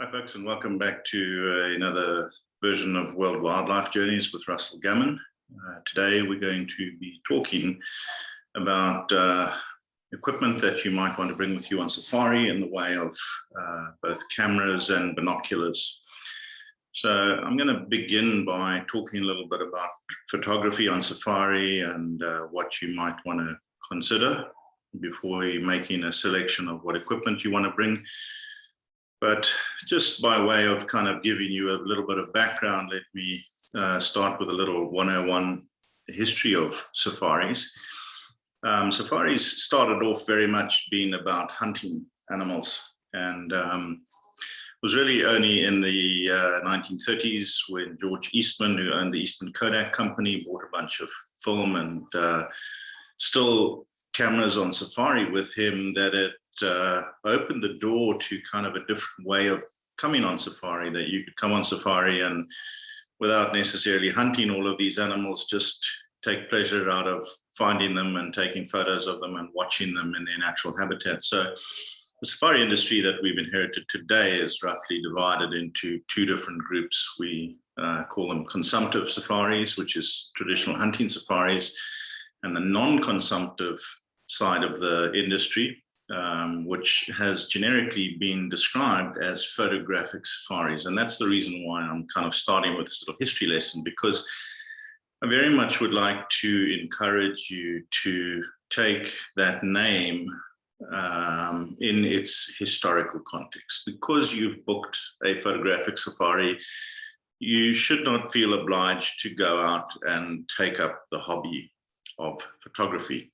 Hi folks, and welcome back to another version of World Wildlife Journeys with Russell Gammon. Today we're going to be talking about equipment that you might want to bring with you on safari in the way of both cameras and binoculars. So I'm going to begin by talking a little bit about photography on safari and what you might want to consider before you're making a selection of what equipment you want to bring. But just by way of kind of giving you a little bit of background, let me start with a little 101 history of safaris. Safaris started off very much being about hunting animals, and was really only in the 1930s when George Eastman, who owned the Eastman Kodak Company, bought a bunch of film and still cameras on safari with him, that it opened the door to kind of a different way of coming on safari, that you could come on safari and without necessarily hunting all of these animals, just take pleasure out of finding them and taking photos of them and watching them in their natural habitat. So the safari industry that we've inherited today is roughly divided into two different groups. We call them consumptive safaris, which is traditional hunting safaris, and the non-consumptive side of the industry, which has generically been described as photographic safaris. And that's the reason why I'm kind of starting with this little history lesson, because I very much would like to encourage you to take that name in its historical context. Because you've booked a photographic safari, you should not feel obliged to go out and take up the hobby of photography.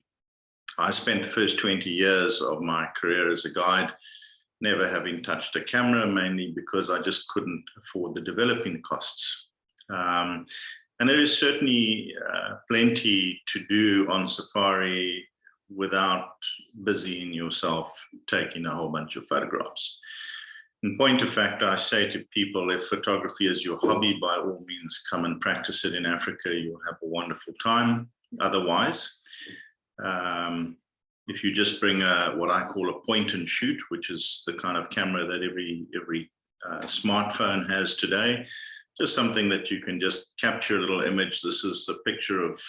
I spent the first 20 years of my career as a guide never having touched a camera, mainly because I just couldn't afford the developing costs. And there is certainly plenty to do on safari without busying yourself taking a whole bunch of photographs. In point of fact, I say to people, if photography is your hobby, by all means, come and practice it in Africa. You'll have a wonderful time. Otherwise, if you just bring what I call a point and shoot, which is the kind of camera that every smartphone has today, just something that you can just capture a little image. This is a picture of,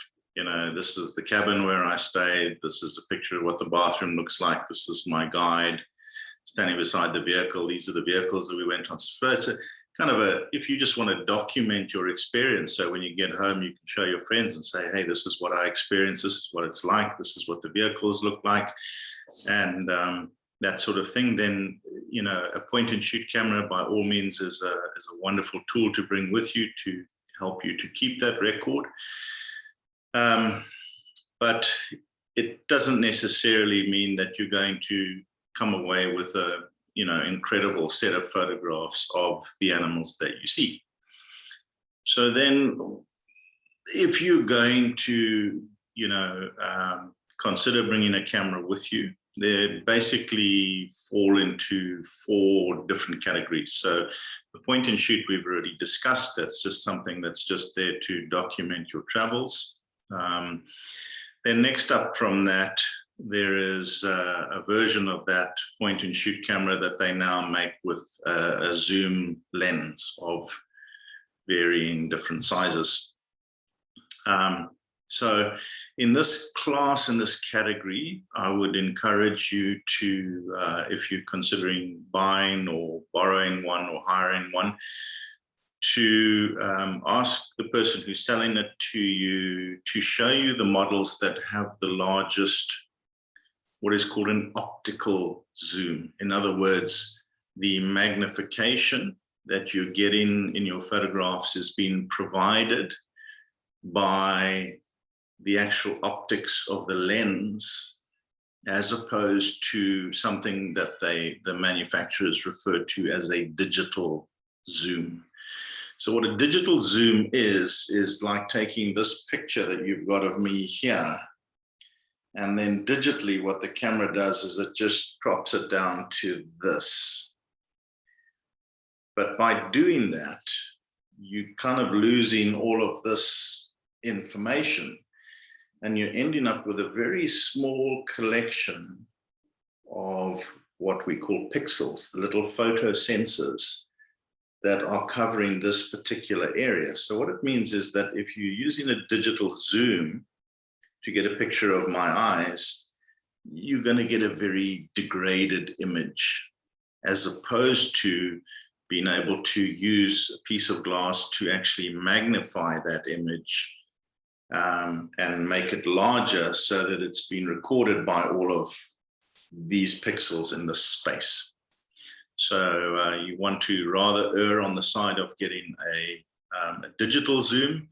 this is the cabin where I stayed. This is a picture of what the bathroom looks like. This is my guide standing beside the vehicle. These are the vehicles that we went on. So it's kind of if you just want to document your experience, so when you get home, you can show your friends and say, hey, this is what I experienced, this is what it's like, this is what the vehicles look like, and that sort of thing, then, a point and shoot camera by all means is a wonderful tool to bring with you to help you to keep that record. But it doesn't necessarily mean that you're going to come away with a incredible set of photographs of the animals that you see. So then if you're going to, consider bringing a camera with you, they basically fall into 4 different categories. So the point and shoot we've already discussed. That's just something that's just there to document your travels. Then next up from that, there is a version of that point and shoot camera that they now make with a zoom lens of varying different sizes. So in this class, in this category, I would encourage you to, if you're considering buying or borrowing one or hiring one, to ask the person who's selling it to you to show you the models that have the largest, what is called an optical zoom. In other words, the magnification that you're getting in your photographs is being provided by the actual optics of the lens, as opposed to something that the manufacturers refer to as a digital zoom. So what a digital zoom is like taking this picture that you've got of me here, and then digitally what the camera does is it just crops it down to this. But by doing that, you're kind of losing all of this information, and you're ending up with a very small collection of what we call pixels, the little photo sensors that are covering this particular area. So what it means is that if you're using a digital zoom to get a picture of my eyes, you're going to get a very degraded image, as opposed to being able to use a piece of glass to actually magnify that image and make it larger so that it's been recorded by all of these pixels in this space. So you want to rather err on the side of getting a digital zoom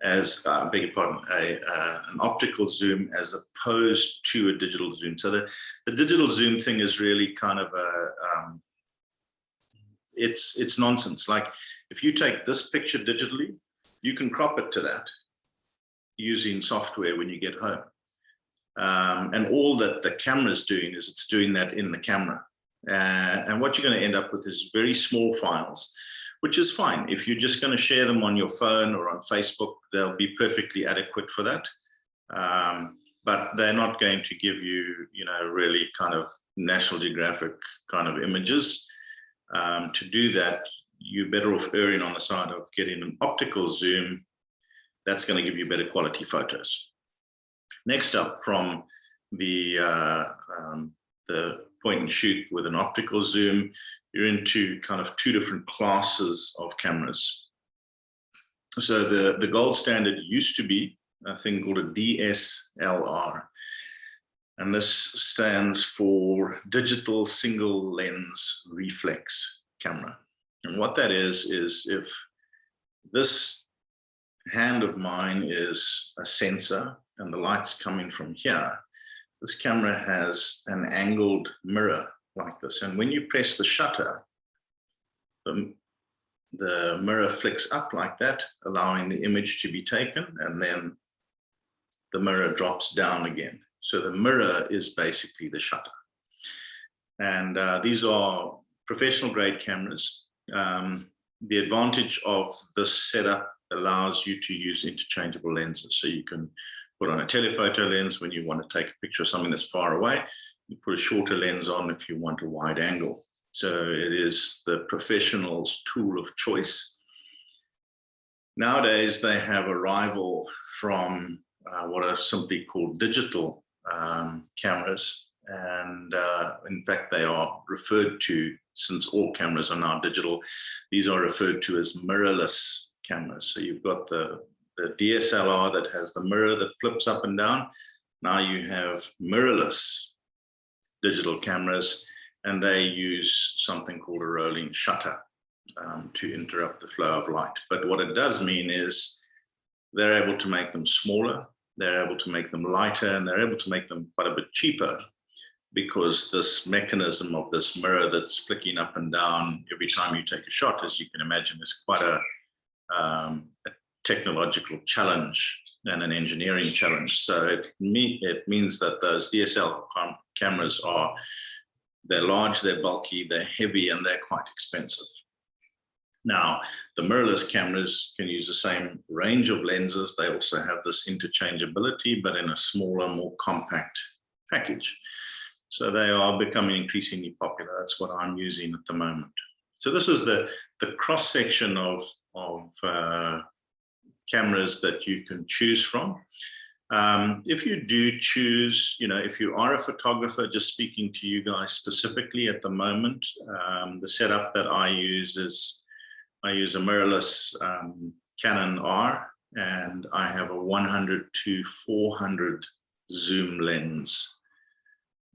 as, beg your pardon, an optical zoom as opposed to a digital zoom. So the digital zoom thing is really kind of it's nonsense. Like if you take this picture digitally, you can crop it to that using software when you get home. And all that the camera is doing is it's doing that in the camera. And what you're going to end up with is very small files, which is fine. If you're just going to share them on your phone or on Facebook, they'll be perfectly adequate for that. But they're not going to give you, really kind of National Geographic kind of images. To do that, you're better off erring on the side of getting an optical zoom. That's going to give you better quality photos. Next up, from the point and shoot with an optical zoom, you're into kind of two different classes of cameras. So the gold standard used to be a thing called a DSLR. And this stands for digital single lens reflex camera. And what that is if this hand of mine is a sensor and the light's coming from here, this camera has an angled mirror like this. And when you press the shutter, the mirror flicks up like that, allowing the image to be taken, and then the mirror drops down again. So the mirror is basically the shutter. And these are professional grade cameras. The advantage of this setup allows you to use interchangeable lenses. So you can put on a telephoto lens when you want to take a picture of something that's far away. You put a shorter lens on if you want a wide angle. So it is the professional's tool of choice. Nowadays, they have a rival from what are simply called digital cameras. And in fact, they are referred to, since all cameras are now digital, these are referred to as mirrorless cameras. So you've got the DSLR that has the mirror that flips up and down. Now you have mirrorless digital cameras, and they use something called a rolling shutter to interrupt the flow of light. But what it does mean is they're able to make them smaller, they're able to make them lighter, and they're able to make them quite a bit cheaper, because this mechanism of this mirror that's flicking up and down every time you take a shot, as you can imagine, is quite a technological challenge and an engineering challenge. So it means that those DSLR cameras they're large, they're bulky, they're heavy, and they're quite expensive. Now, the mirrorless cameras can use the same range of lenses. They also have this interchangeability, but in a smaller, more compact package. So they are becoming increasingly popular. That's what I'm using at the moment. So this is the cross-section of cameras that you can choose from. If you do choose, if you are a photographer, just speaking to you guys specifically at the moment, the setup that I use is I use a mirrorless Canon R, and I have a 100 to 400 zoom lens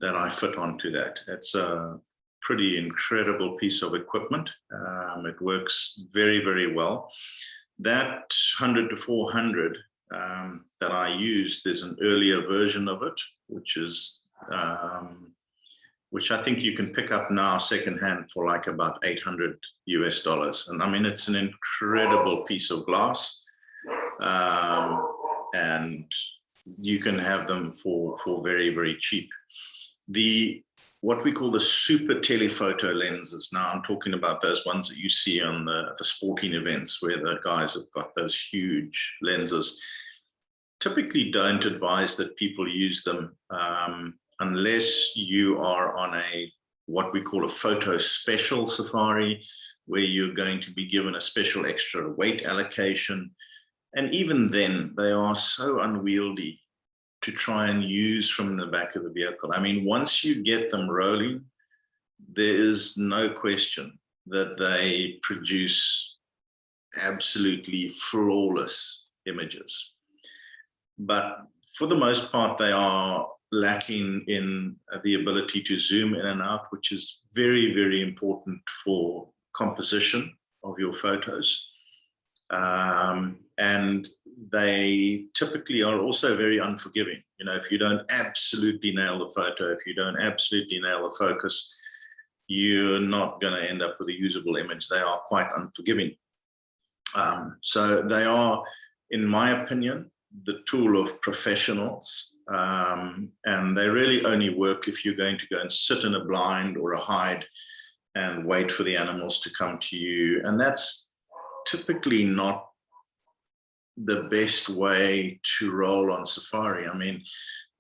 that I fit onto that. It's a pretty incredible piece of equipment. It works very, very well. That 100 to 400 that I use, there's an earlier version of it, which I think you can pick up now secondhand for like about $800 US. And I mean, it's an incredible piece of glass. And you can have them for very, very cheap. What we call the super telephoto lenses. Now I'm talking about those ones that you see on the sporting events where the guys have got those huge lenses. Typically don't advise that people use them unless you are on what we call a photo special safari, where you're going to be given a special extra weight allocation. And even then, they are so unwieldy to try and use from the back of the vehicle. I mean, once you get them rolling, there is no question that they produce absolutely flawless images. But for the most part, they are lacking in the ability to zoom in and out, which is very, very important for composition of your photos. And they typically are also very unforgiving. You know, if you don't absolutely nail the photo, if you don't absolutely nail the focus, you're not going to end up with a usable image. They are quite unforgiving. So they are, in my opinion, the tool of professionals. And they really only work if you're going to go and sit in a blind or a hide and wait for the animals to come to you. And that's typically not the best way to roll on safari. I mean,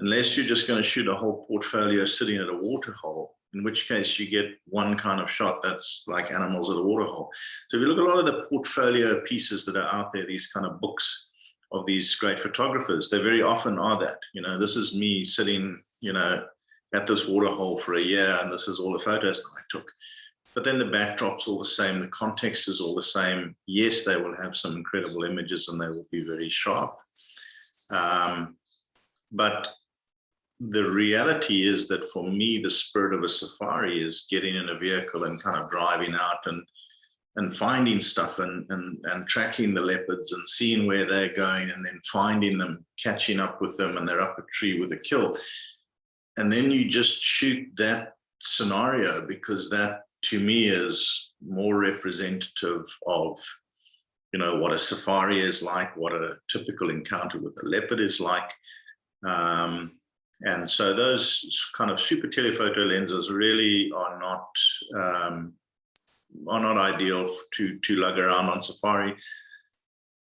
unless you're just going to shoot a whole portfolio sitting at a waterhole, in which case you get one kind of shot that's like animals at a waterhole. So if you look at a lot of the portfolio pieces that are out there, these kind of books of these great photographers, they very often are that, you know, this is me sitting, you know, at this waterhole for a year, and this is all the photos that I took. But then the backdrop's all the same, the context is all the same. Yes, they will have some incredible images and they will be very sharp. But the reality is that for me, the spirit of a safari is getting in a vehicle and kind of driving out and finding stuff and tracking the leopards and seeing where they're going, and then finding them, catching up with them, and they're up a tree with a kill. And then you just shoot that scenario, because that to me is more representative of, you know, what a safari is like, what a typical encounter with a leopard is like. And so those kind of super telephoto lenses really are not ideal to lug around on safari.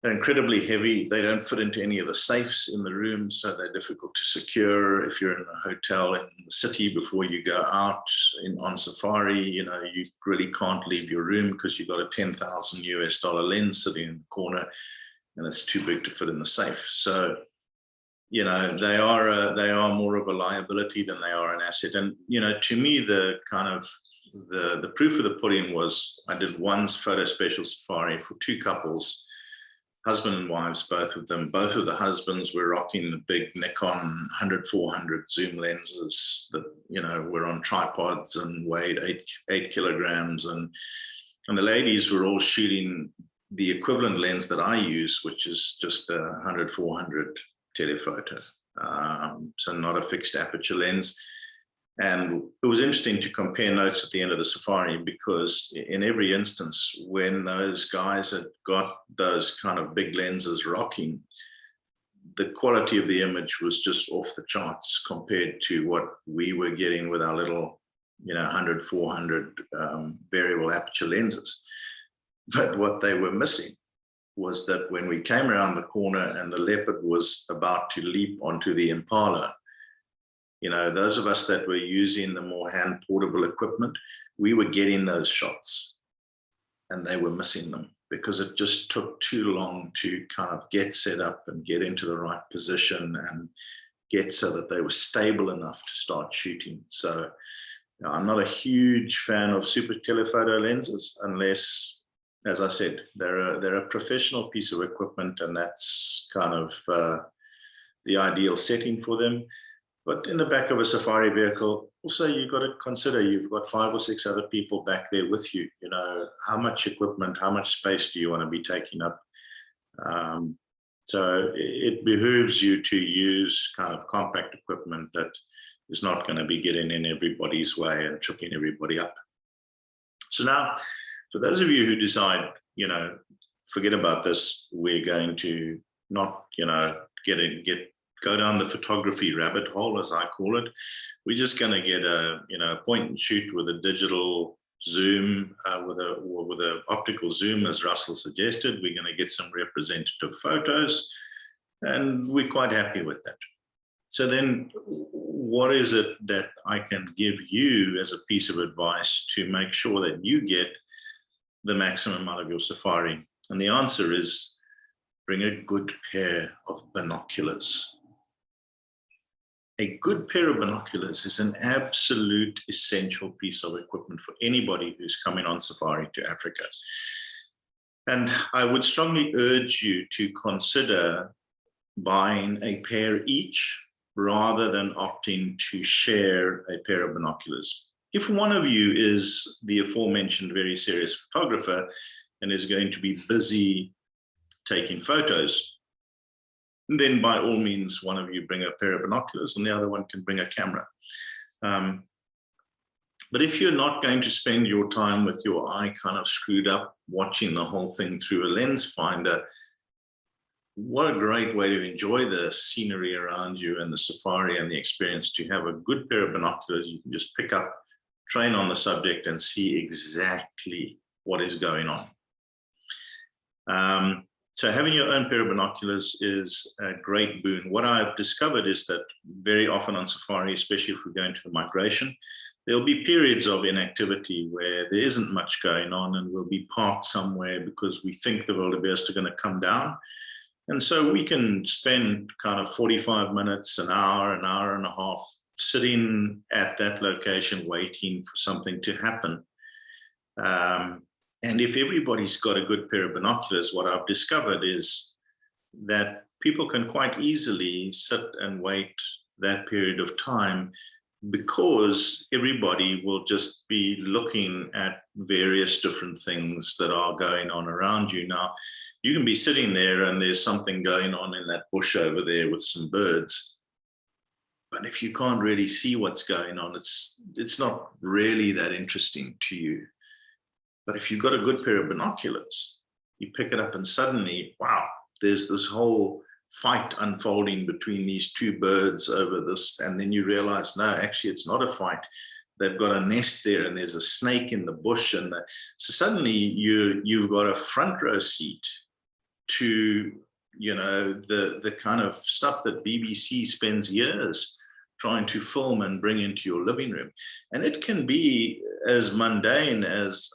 They're incredibly heavy. They don't fit into any of the safes in the room, so they're difficult to secure. If you're in a hotel in the city before you go out on safari, you know, you really can't leave your room because you've got a $10,000 lens sitting in the corner, and it's too big to fit in the safe. So, you know, they are more of a liability than they are an asset. And, you know, to me, the kind of the proof of the pudding was, I did one photo special safari for two couples, husband and wives, both of them. Both of the husbands were rocking the big Nikon 100-400 zoom lenses that, you know, were on tripods and weighed 8 kilograms. And the ladies were all shooting the equivalent lens that I use, which is just a 100-400 telephoto. So not a fixed aperture lens. And it was interesting to compare notes at the end of the safari, because in every instance, when those guys had got those kind of big lenses rocking, the quality of the image was just off the charts compared to what we were getting with our little, you know, 100-400 variable aperture lenses. But what they were missing was that when we came around the corner and the leopard was about to leap onto the Impala, you know, those of us that were using the more hand portable equipment, we were getting those shots and they were missing them because it just took too long to kind of get set up and get into the right position and get so that they were stable enough to start shooting. So, you know, I'm not a huge fan of super telephoto lenses unless, as I said, they're a professional piece of equipment, and that's kind of the ideal setting for them. But in the back of a safari vehicle, also you've got to consider you've got 5 or 6 other people back there with you. You know, how much equipment, how much space do you want to be taking up? So it behooves you to use kind of compact equipment that is not going to be getting in everybody's way and tripping everybody up. So now, for those of you who decide, you know, forget about this, we're going to not, you know, go down the photography rabbit hole, as I call it. We're just going to get a, you know, point and shoot with a digital zoom, with a optical zoom, as Russell suggested. We're going to get some representative photos, and we're quite happy with that. So then, what is it that I can give you as a piece of advice to make sure that you get the maximum out of your safari? And the answer is bring a good pair of binoculars. A good pair of binoculars is an absolute essential piece of equipment for anybody who's coming on safari to Africa. And I would strongly urge you to consider buying a pair each rather than opting to share a pair of binoculars. If one of you is the aforementioned very serious photographer and is going to be busy taking photos, then by all means, one of you bring a pair of binoculars and the other one can bring a camera. But if you're not going to spend your time with your eye kind of screwed up, watching the whole thing through a lens finder, what a great way to enjoy the scenery around you and the safari and the experience, to have a good pair of binoculars. You can just pick up, train on the subject and see exactly what is going on. So having your own pair of binoculars is a great boon. What I've discovered is that very often on safari, especially if we're going to the migration, there'll be periods of inactivity where there isn't much going on and we'll be parked somewhere because we think the wildebeest are going to come down. And so we can spend kind of 45 minutes, an hour and a half sitting at that location waiting for something to happen. And if everybody's got a good pair of binoculars, what I've discovered is that people can quite easily sit and wait that period of time, because everybody will just be looking at various different things that are going on around you. Now, you can be sitting there and there's something going on in that bush over there with some birds. But if you can't really see what's going on, it's not really that interesting to you. But if you've got a good pair of binoculars, you pick it up and suddenly, wow, there's this whole fight unfolding between these two birds over this. And then you realize, no, actually, it's not a fight. They've got a nest there and there's a snake in the bush. And so suddenly you've got a front row seat to, you know, the kind of stuff that BBC spends years trying to film and bring into your living room. And it can be as mundane as,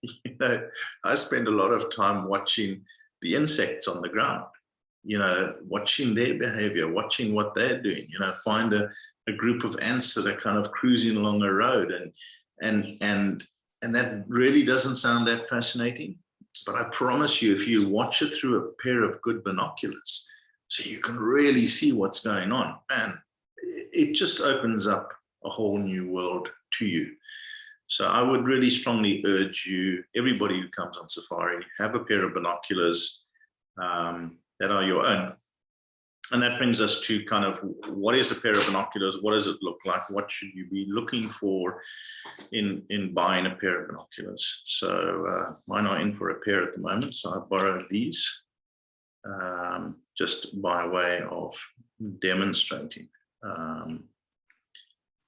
you know, I spend a lot of time watching the insects on the ground, you know, watching their behavior, watching what they're doing, you know, find a group of ants that are kind of cruising along a road. And that really doesn't sound that fascinating. But I promise you, if you watch it through a pair of good binoculars, so you can really see what's going on, man, it just opens up a whole new world to you. So I would really strongly urge you, everybody who comes on safari, have a pair of binoculars that are your own. And that brings us to kind of, what is a pair of binoculars? What does it look like? What should you be looking for in buying a pair of binoculars? So mine are in for a pair at the moment. So I borrowed these just by way of demonstrating.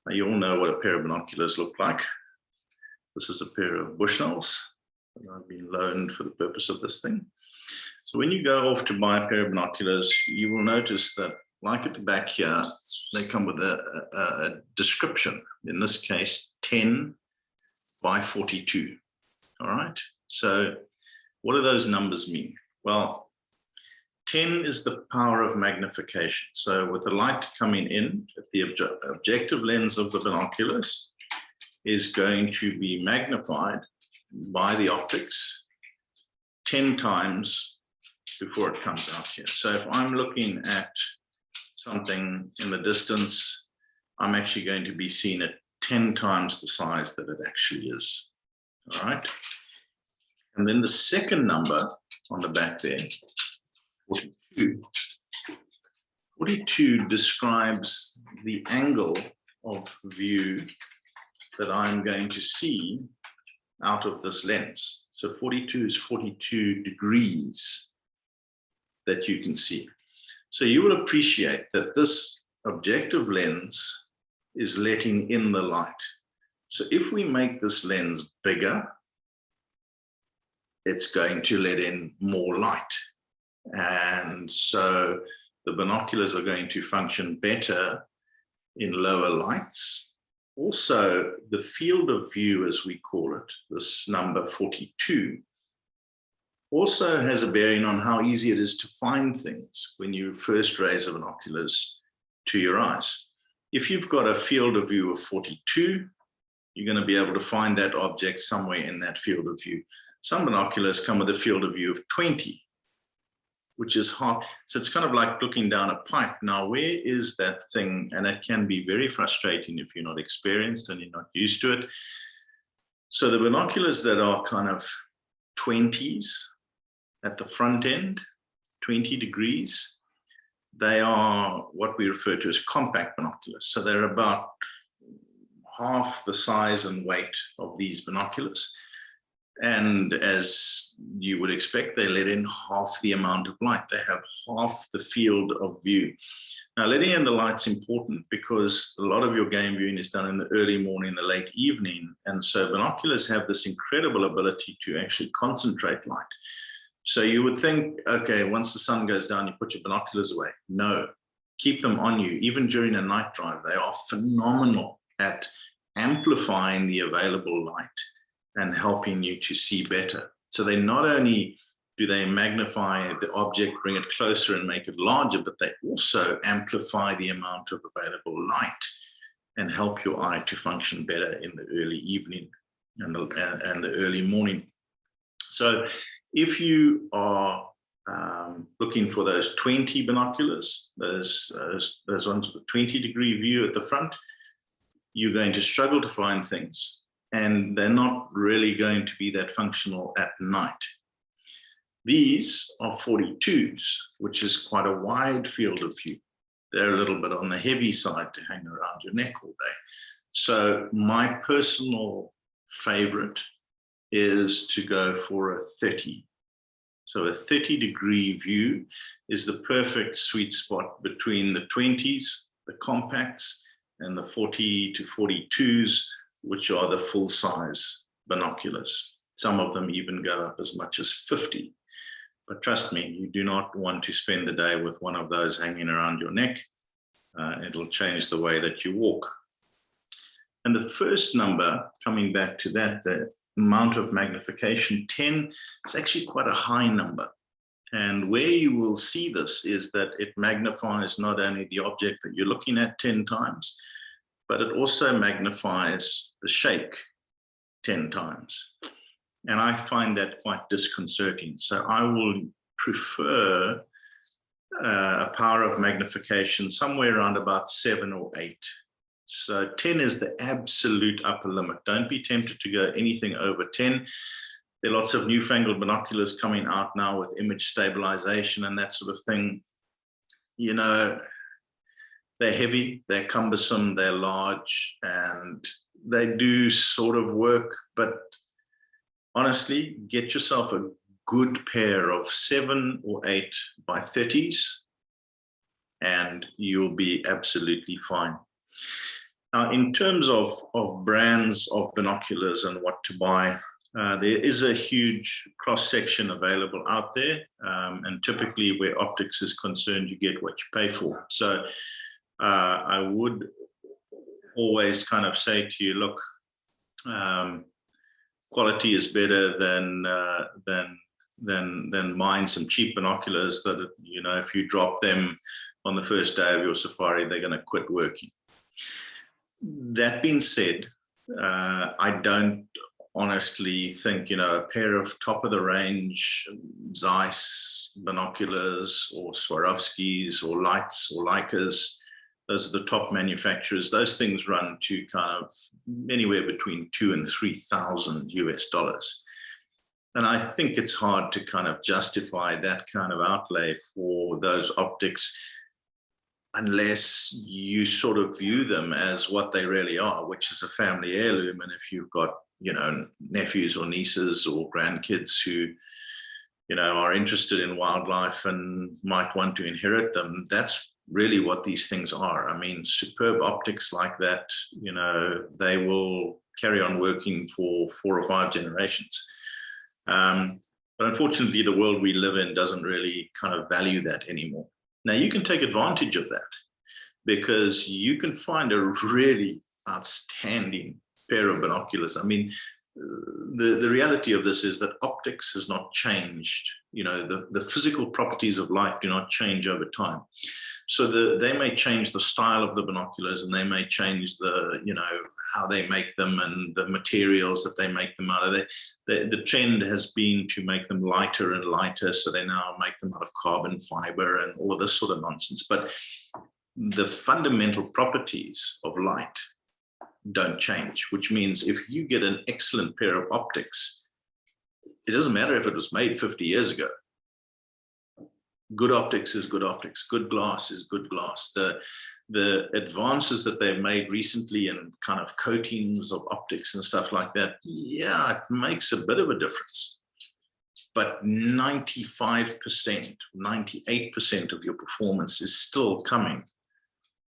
You all know what a pair of binoculars look like. This is a pair of Bushnells that I've been loaned for the purpose of this thing. So when you go off to buy a pair of binoculars, you will notice that, like at the back here, they come with a description, in this case, 10 by 42. All right. So what do those numbers mean? Well, 10 is the power of magnification. So with the light coming in, the objective lens of the binoculars is going to be magnified by the optics 10 times before it comes out here. So if I'm looking at something in the distance, I'm actually going to be seeing it 10 times the size that it actually is. All right. And then the second number on the back there, 42. 42 describes the angle of view that I'm going to see out of this lens. So 42 is 42 degrees that you can see. So you will appreciate that this objective lens is letting in the light. So if we make this lens bigger, it's going to let in more light. And so the binoculars are going to function better in lower lights. Also, the field of view, as we call it, this number 42, also has a bearing on how easy it is to find things when you first raise the binoculars to your eyes. If you've got a field of view of 42, you're going to be able to find that object somewhere in that field of view. Some binoculars come with a field of view of 20, which is half. So it's kind of like looking down a pipe. Now, where is that thing? And it can be very frustrating if you're not experienced and you're not used to it. So the binoculars that are kind of 20s at the front end, 20 degrees, they are what we refer to as compact binoculars. So they're about half the size and weight of these binoculars. And as you would expect, they let in half the amount of light. They have half the field of view. Now, letting in the light's important because a lot of your game viewing is done in the early morning, the late evening. And so binoculars have this incredible ability to actually concentrate light. So you would think, okay, once the sun goes down, you put your binoculars away. No, keep them on you. Even during a night drive, they are phenomenal at amplifying the available light and helping you to see better. So they not only do they magnify the object, bring it closer and make it larger, but they also amplify the amount of available light and help your eye to function better in the early evening and the early morning. So if you are looking for those 20 binoculars, those ones with a 20-degree view at the front, you're going to struggle to find things. And they're not really going to be that functional at night. These are 42s, which is quite a wide field of view. They're a little bit on the heavy side to hang around your neck all day. So my personal favorite is to go for a 30. So a 30-degree view is the perfect sweet spot between the 20s, the compacts, and the 40 to 42s, which are the full-size binoculars. Some of them even go up as much as 50. But trust me, you do not want to spend the day with one of those hanging around your neck. It'll change the way that you walk. And the first number, coming back to that, the amount of magnification, 10, is actually quite a high number. And where you will see this is that it magnifies not only the object that you're looking at 10 times, but it also magnifies the shake 10 times. And I find that quite disconcerting. So I will prefer a power of magnification somewhere around about 7 or 8. So 10 is the absolute upper limit. Don't be tempted to go anything over 10. There are lots of newfangled binoculars coming out now with image stabilization and that sort of thing. You know, they're heavy, they're cumbersome, they're large, and they do sort of work. But honestly, get yourself a good pair of 7 or 8 by 30s, and you'll be absolutely fine. Now, in terms of brands of binoculars and what to buy, there is a huge cross-section available out there, and typically where optics is concerned, you get what you pay for. So I would always kind of say to you, look, quality is better than buying some cheap binoculars that, you know, if you drop them on the first day of your safari, they're going to quit working. That being said, I don't honestly think, you know, a pair of top-of-the-range Zeiss binoculars or Swarovskis or Lights or Leicas, those are the top manufacturers. Those things run to kind of anywhere between $2,000 and $3,000 US. And I think it's hard to kind of justify that kind of outlay for those optics unless you sort of view them as what they really are, which is a family heirloom. And if you've got, you know, nephews or nieces or grandkids who, you know, are interested in wildlife and might want to inherit them, that's really what these things are. I mean, superb optics like that, you know, they will carry on working for 4 or 5 generations. But unfortunately, the world we live in doesn't really kind of value that anymore. Now, you can take advantage of that because you can find a really outstanding pair of binoculars. I mean, the reality of this is that optics has not changed. You know, the physical properties of light do not change over time. So they may change the style of the binoculars, and they may change the, you know, how they make them and the materials that they make them out of. The trend has been to make them lighter and lighter, so they now make them out of carbon fiber and all of this sort of nonsense. But the fundamental properties of light don't change, which means if you get an excellent pair of optics, it doesn't matter if it was made 50 years ago. Good optics is good optics. Good glass is good glass. The advances that they've made recently in kind of coatings of optics and stuff like that, yeah, it makes a bit of a difference. But 95%, 98% of your performance is still coming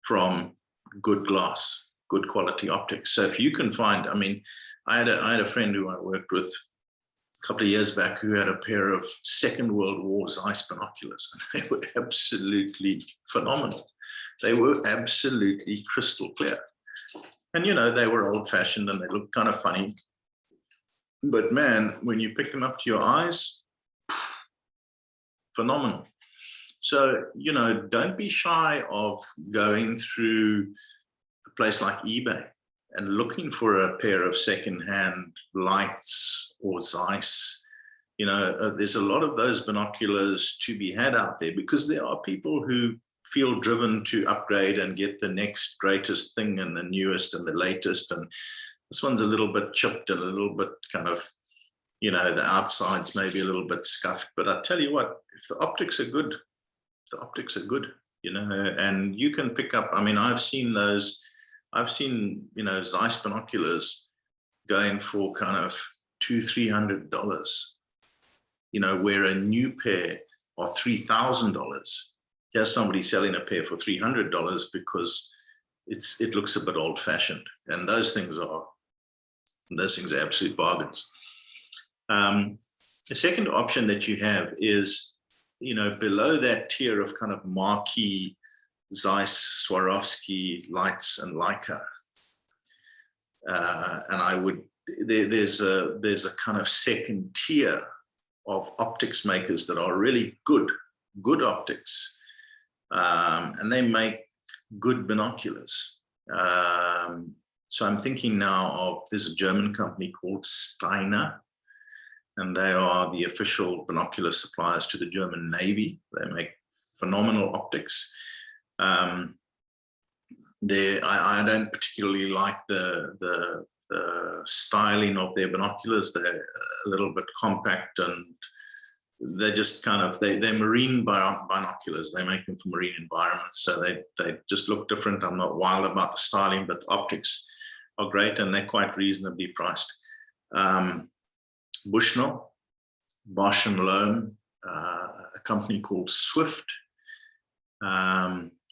from good glass, good quality optics. So if you can find, I mean, I had a friend who I worked with a couple of years back who had a pair of Second World War Zeiss binoculars, and they were absolutely phenomenal. They were absolutely crystal clear. And, you know, they were old fashioned and they looked kind of funny. But man, when you pick them up to your eyes, phenomenal. So, you know, don't be shy of going through a place like eBay and looking for a pair of secondhand lights or Zeiss. You know, there's a lot of those binoculars to be had out there, because there are people who feel driven to upgrade and get the next greatest thing and the newest and the latest. And this one's a little bit chipped and a little bit kind of, you know, the outside's maybe a little bit scuffed. But I tell you what, if the optics are good, the optics are good, you know, and you can pick up, I mean, I've seen, you know, Zeiss binoculars going for kind of $200-300, you know, where a new pair are $3,000. Here's somebody selling a pair for $300 because it looks a bit old fashioned, and those things are absolute bargains. The second option that you have is, you know, below that tier of kind of marquee Zeiss, Swarovski lights and Leica. And I would, there's a kind of second tier of optics makers that are really good optics. And they make good binoculars. So I'm thinking now of, there's a German company called Steiner, and they are the official binocular suppliers to the German Navy. They make phenomenal optics. I don't particularly like the styling of their binoculars. They're a little bit compact, and they're just kind of, they're marine binoculars. They make them for marine environments, so they just look different. I'm not wild about the styling, but the optics are great, and they're quite reasonably priced. Bushnell, Bosch and Lohm, a company called Swift,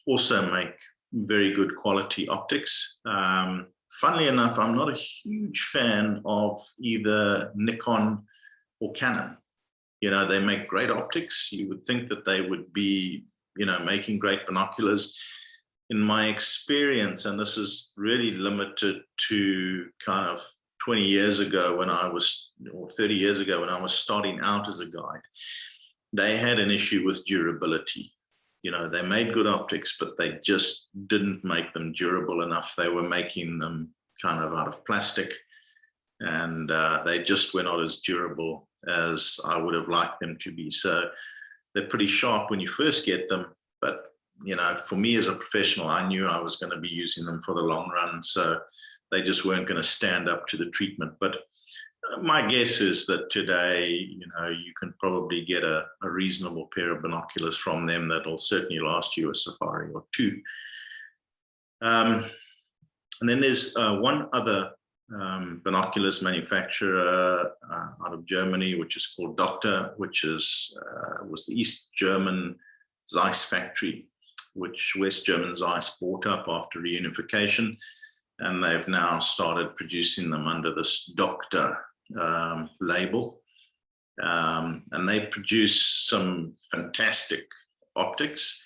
also make very good quality optics. Funnily enough, I'm not a huge fan of either Nikon or Canon. You know, they make great optics. You would think that they would be, you know, making great binoculars. In my experience, and this is really limited to kind of 20 years ago when I was, or 30 years ago when I was starting out as a guide, they had an issue with durability. You know, they made good optics, but they just didn't make them durable enough. They were making them kind of out of plastic, and they just were not as durable as I would have liked them to be. So they're pretty sharp when you first get them, but you know, for me as a professional, I knew I was going to be using them for the long run, so they just weren't going to stand up to the treatment. But my guess is that today, you know, you can probably get a reasonable pair of binoculars from them that will certainly last you a safari or two. And then there's one other binoculars manufacturer out of Germany, which is called Doctor, which is was the East German Zeiss factory, which West German Zeiss bought up after reunification, and they've now started producing them under this Doctor label, and they produce some fantastic optics.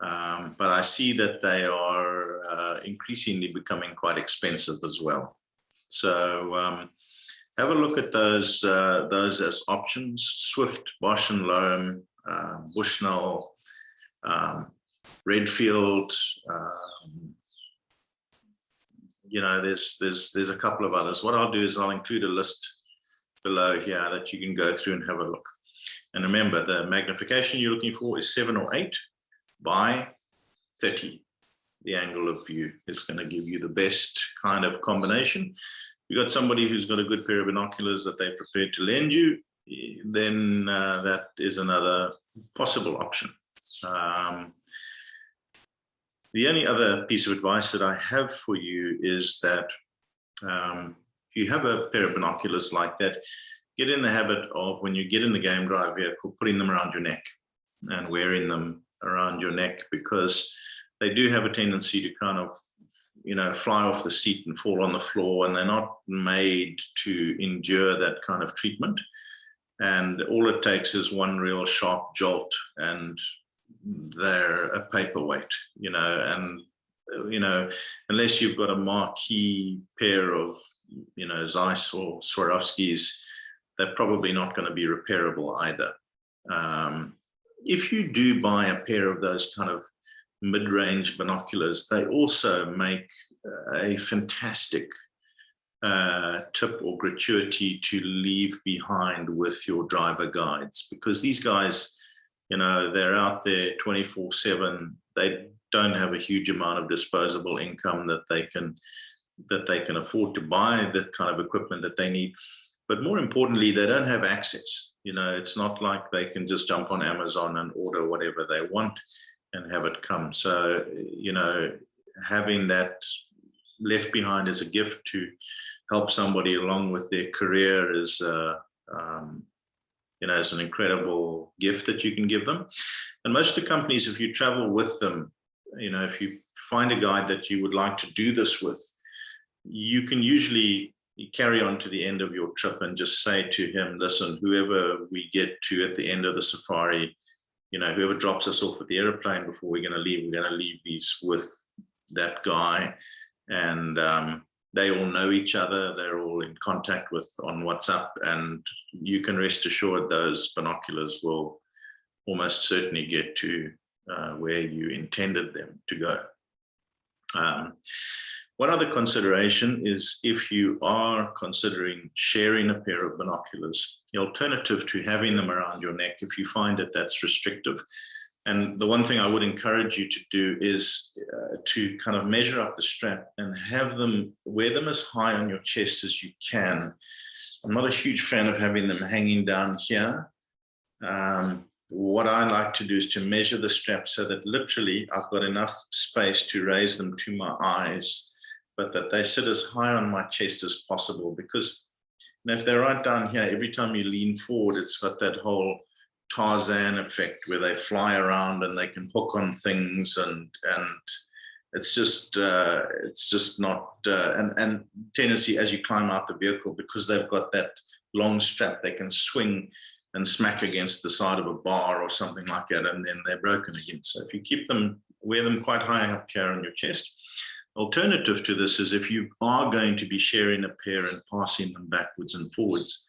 but I see that they are increasingly becoming quite expensive as well. So have a look at those as options: Swift, Bosch and Loam, Bushnell, Redfield. There's a couple of others. What I'll do is I'll include a list below here that you can go through and have a look. And remember, the magnification you're looking for is 7 or 8 by 30. The angle of view is going to give you the best kind of combination. You've got somebody who's got a good pair of binoculars that they're prepared to lend you, then that is another possible option. The only other piece of advice that I have for you is that if you have a pair of binoculars like that, get in the habit of, when you get in the game drive vehicle, putting them around your neck and wearing them around your neck, because they do have a tendency to kind of, fly off the seat and fall on the floor, and they're not made to endure that kind of treatment. And all it takes is one real sharp jolt and they're a paperweight, unless you've got a marquee pair of, Zeiss or Swarovskis, they're probably not going to be repairable either. If you do buy a pair of those kind of mid-range binoculars, they also make a fantastic tip or gratuity to leave behind with your driver guides, because these guys, they're out there 24/7. They don't have a huge amount of disposable income that they can afford to buy the kind of equipment that they need. But more importantly, they don't have access. It's not like they can just jump on Amazon and order whatever they want and have it come. So, having that left behind as a gift to help somebody along with their career is, is an incredible gift that you can give them. And most of the companies, if you travel with them, if you find a guide that you would like to do this with, you can usually carry on to the end of your trip and just say to him, listen, whoever we get to at the end of the safari, whoever drops us off at the airplane before we're going to leave these with that guy. And they all know each other. They're all in contact on WhatsApp, and you can rest assured those binoculars will almost certainly get to where you intended them to go. One other consideration is, if you are considering sharing a pair of binoculars, the alternative to having them around your neck, if you find that that's restrictive, and the one thing I would encourage you to do is to kind of measure up the strap and wear them as high on your chest as you can. I'm not a huge fan of having them hanging down here. What I like to do is to measure the strap so that literally I've got enough space to raise them to my eyes, but that they sit as high on my chest as possible. Because if they're right down here, every time you lean forward, it's got that whole Tarzan effect where they fly around and they can hook on things, and it's just not and tendency as you climb out the vehicle, because they've got that long strap, they can swing and smack against the side of a bar or something like that, and then they're broken again. So if you wear them quite high up here on your chest. Alternative to this is, if you are going to be sharing a pair and passing them backwards and forwards,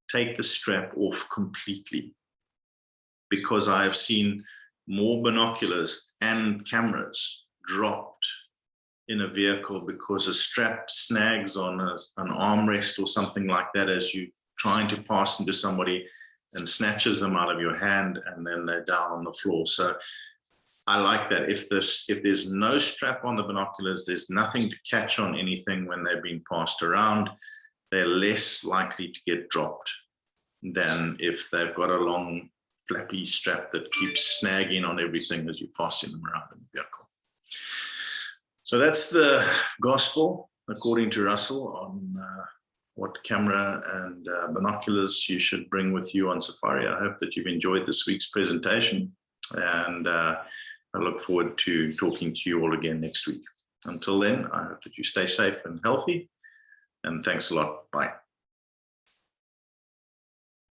take the strap off completely, because I have seen more binoculars and cameras dropped in a vehicle because a strap snags on an armrest or something like that as you're trying to pass into somebody, and snatches them out of your hand, and then they're down on the floor. So I like that. If there's no strap on the binoculars, there's nothing to catch on anything when they're being passed around, they're less likely to get dropped than if they've got a long flappy strap that keeps snagging on everything as you're passing them around in the vehicle. So that's the gospel, according to Russell, on what camera and binoculars you should bring with you on safari. I hope that you've enjoyed this week's presentation, and I look forward to talking to you all again next week. Until then, I hope that you stay safe and healthy, and thanks a lot. Bye.